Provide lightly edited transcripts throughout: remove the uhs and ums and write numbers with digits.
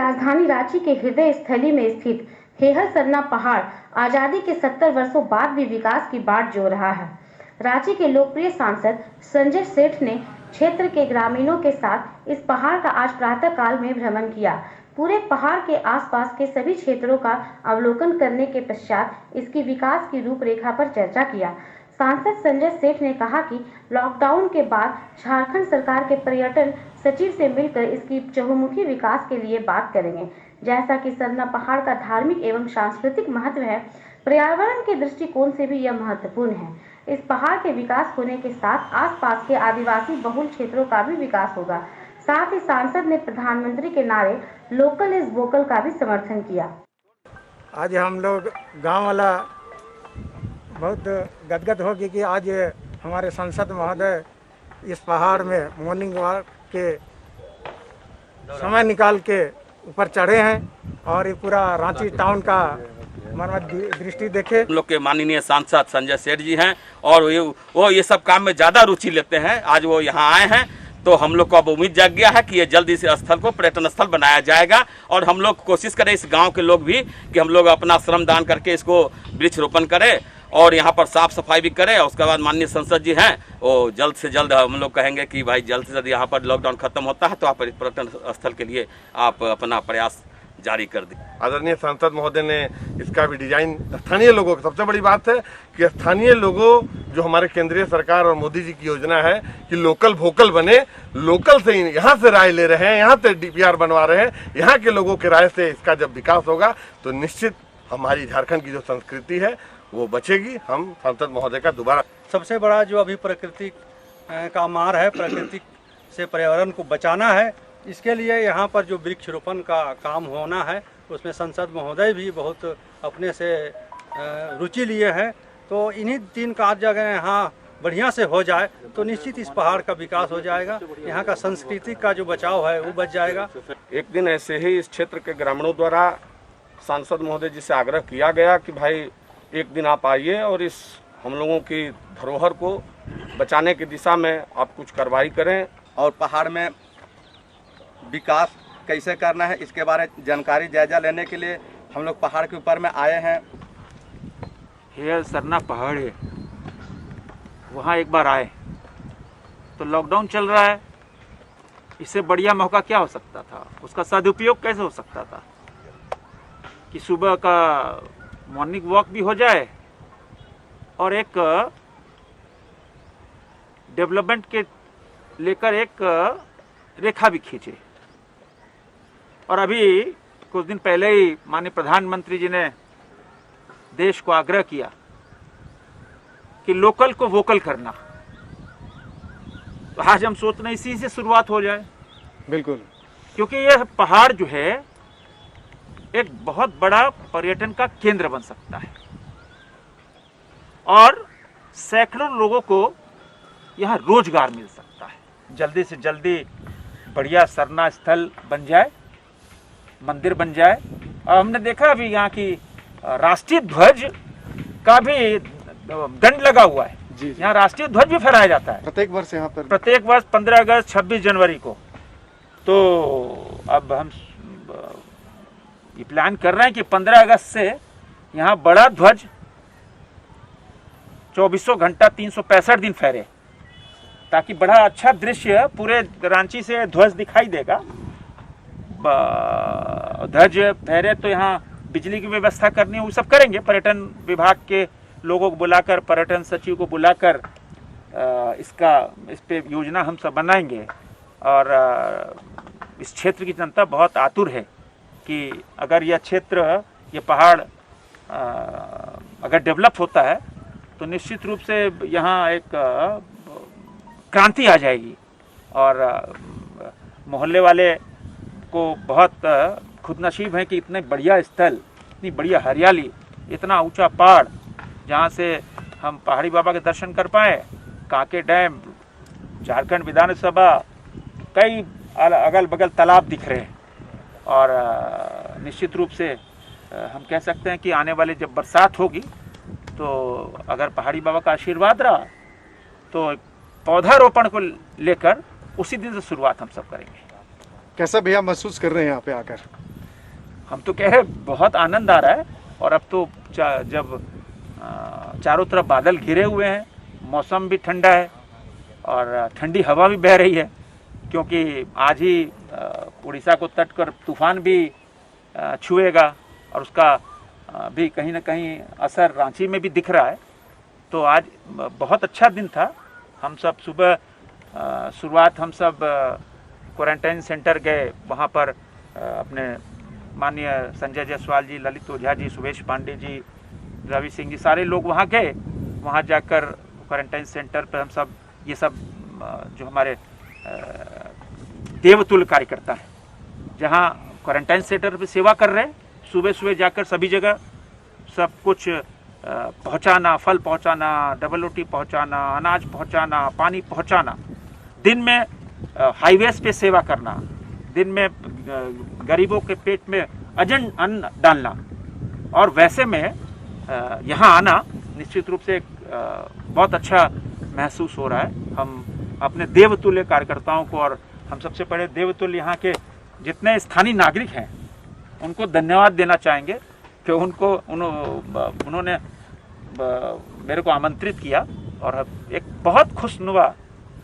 राजधानी रांची के हृदय स्थली में स्थित हेहर सरना पहाड़ आजादी के 70 वर्षों बाद भी विकास की बाट जोड़ रहा है। रांची के लोकप्रिय सांसद संजय सेठ ने क्षेत्र के ग्रामीणों के साथ इस पहाड़ का आज प्रातः काल में भ्रमण किया। पूरे पहाड़ के आसपास के सभी क्षेत्रों का अवलोकन करने के पश्चात इसकी विकास की रूपरेखा पर चर्चा किया। सांसद संजय सेठ ने कहा कि लॉकडाउन के बाद झारखंड सरकार के पर्यटन सचिव से मिलकर इसकी चहुमुखी विकास के लिए बात करेंगे। जैसा कि सरना पहाड़ का धार्मिक एवं सांस्कृतिक महत्व है, पर्यावरण के दृष्टिकोण से भी यह महत्वपूर्ण है। इस पहाड़ के विकास होने के साथ आसपास के आदिवासी बहुल क्षेत्रों का भी विकास होगा। साथ ही सांसद ने प्रधानमंत्री के नारे लोकल इज वोकल का भी समर्थन किया। आज हम लोग गांव वाला बहुत गदगद हो गई कि आज हमारे सांसद महोदय इस पहाड़ में मॉर्निंग वॉक के समय निकाल के ऊपर चढ़े हैं और ये पूरा रांची टाउन का मरम्मत दृष्टि देखे। हम लोग के माननीय सांसद संजय सेठ जी हैं और वो ये सब काम में ज़्यादा रुचि लेते हैं। आज वो यहाँ आए हैं तो हम लोग को अब उम्मीद जाग गया है कि ये जल्दी से स्थल को पर्यटन स्थल बनाया जाएगा और हम लोग कोशिश करें इस गांव के लोग भी कि हम लोग अपना श्रम दान करके इसको वृक्ष रोपण करें और यहाँ पर साफ सफाई भी करें। उसके बाद माननीय संसद जी हैं वो जल्द से जल्द हम लोग कहेंगे कि भाई जल्द से जल्द यहाँ पर लॉकडाउन खत्म होता है तो आप पर्यटन स्थल के लिए आप अपना प्रयास जारी कर दें। आदरणीय सांसद महोदय ने इसका भी डिजाइन स्थानीय लोगों की, सबसे बड़ी बात है कि स्थानीय लोगों जो हमारे केंद्रीय सरकार और मोदी जी की योजना है कि लोकल वोकल बने, लोकल से यहाँ से राय ले रहे हैं, यहाँ से डीपीआर बनवा रहे हैं। यहाँ के लोगों की राय से इसका जब विकास होगा तो निश्चित हमारी झारखंड की जो संस्कृति है वो बचेगी। हम सांसद महोदय का दोबारा सबसे बड़ा जो अभी प्रकृति का मार है, प्रकृति से पर्यावरण को बचाना है, इसके लिए यहाँ पर जो वृक्षरोपण का काम होना है उसमें संसद महोदय भी बहुत अपने से रुचि लिए हैं। तो इन्हीं 3 कार्य अगर यहाँ बढ़िया से हो जाए तो निश्चित इस पहाड़ का विकास हो जाएगा, यहाँ का संस्कृति का जो बचाव है वो बच जाएगा। एक दिन ऐसे ही इस क्षेत्र के ग्रामीणों द्वारा सांसद महोदय जी से आग्रह किया गया कि भाई एक दिन आप आइए और इस हम लोगों की धरोहर को बचाने की दिशा में आप कुछ कार्रवाई करें और पहाड़ में विकास कैसे करना है इसके बारे में जानकारी जायजा लेने के लिए हम लोग पहाड़ के ऊपर में आए हैं। हेहर सरना पहाड़ है, वहाँ एक बार आए तो लॉकडाउन चल रहा है, इससे बढ़िया मौका क्या हो सकता था, उसका सदुपयोग कैसे हो सकता था कि सुबह का मॉर्निंग वॉक भी हो जाए और एक डेवलपमेंट के लेकर एक रेखा भी खींचे। और अभी कुछ दिन पहले ही माननीय प्रधानमंत्री जी ने देश को आग्रह किया कि लोकल को वोकल करना, तो आज हम सोच रहे हैं इसी से शुरुआत हो जाए। बिल्कुल, क्योंकि यह पहाड़ जो है एक बहुत बड़ा पर्यटन का केंद्र बन सकता है और सैकड़ों लोगों को यहाँ रोजगार मिल सकता है। जल्दी से जल्दी बढ़िया सरना स्थल बन जाए, मंदिर बन जाए। और हमने देखा अभी यहाँ की राष्ट्रीय ध्वज का भी दंड लगा हुआ है। यहाँ राष्ट्रीय ध्वज भी फहराया जाता है प्रत्येक वर्ष यहाँ पर, प्रत्येक वर्ष 15 अगस्त 26 जनवरी को। तो अब हम ये प्लान कर रहे हैं कि 15 अगस्त से यहाँ बड़ा ध्वज 24 घंटा 365 दिन फहरे, ताकि बड़ा अच्छा दृश्य पूरे रांची से ध्वज दिखाई देगा। ध्वज फहरे तो यहाँ बिजली की व्यवस्था करनी है, वो सब करेंगे। पर्यटन विभाग के लोगों को बुलाकर, पर्यटन सचिव को बुलाकर इस पे योजना हम सब बनाएंगे। और इस क्षेत्र की जनता बहुत आतुर है कि अगर यह क्षेत्र, ये पहाड़ अगर डेवलप होता है तो निश्चित रूप से यहाँ एक क्रांति आ जाएगी और मोहल्ले वाले को बहुत खुदनसीब है कि इतने बढ़िया स्थल, इतनी बढ़िया हरियाली, इतना ऊंचा पहाड़ जहाँ से हम पहाड़ी बाबा के दर्शन कर पाए। कांके डैम, झारखंड विधानसभा, कई अगल बगल तालाब दिख रहे हैं और निश्चित रूप से हम कह सकते हैं कि आने वाले जब बरसात होगी तो अगर पहाड़ी बाबा का आशीर्वाद रहा तो पौधारोपण को लेकर उसी दिन से शुरुआत हम सब करेंगे। कैसा भैया महसूस कर रहे हैं यहाँ पे आकर? हम तो कह रहे बहुत आनंद आ रहा है। और अब तो जब चारों तरफ बादल घिरे हुए हैं, मौसम भी ठंडा है और ठंडी हवा भी बह रही है, क्योंकि आज ही उड़ीसा को तट कर तूफान भी छुएगा और उसका भी कहीं ना कहीं असर रांची में भी दिख रहा है। तो आज बहुत अच्छा दिन था। हम सब सुबह शुरुआत हम सब क्वारंटाइन सेंटर गए, वहाँ पर अपने माननीय संजय जायसवाल जी, ललित ओझा जी, सुवेश पांडे जी, रवि सिंह जी, सारे लोग वहाँ गए। वहाँ जाकर क्वारंटाइन सेंटर पर हम सब ये सब जो हमारे देवतुल्य कार्यकर्ता हैं, जहाँ क्वारंटाइन सेंटर पर सेवा कर रहे हैं, सुबह सुबह जाकर सभी जगह सब कुछ पहुंचाना, फल पहुंचाना, डबल रोटी पहुंचाना, अनाज पहुंचाना, पानी पहुंचाना, दिन में हाईवेज पे सेवा करना, दिन में गरीबों के पेट में अन्न डालना, और वैसे में यहाँ आना निश्चित रूप से बहुत अच्छा महसूस हो रहा है। हम अपने देवतुल्य कार्यकर्ताओं को और हम सबसे पहले देवतुल्य यहाँ के जितने स्थानीय नागरिक हैं उनको धन्यवाद देना चाहेंगे कि उन्होंने मेरे को आमंत्रित किया और एक बहुत खुशनुमा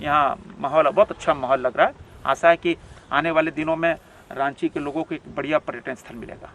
यहाँ माहौल, बहुत अच्छा माहौल लग रहा है। आशा है कि आने वाले दिनों में रांची के लोगों को एक बढ़िया पर्यटन स्थल मिलेगा।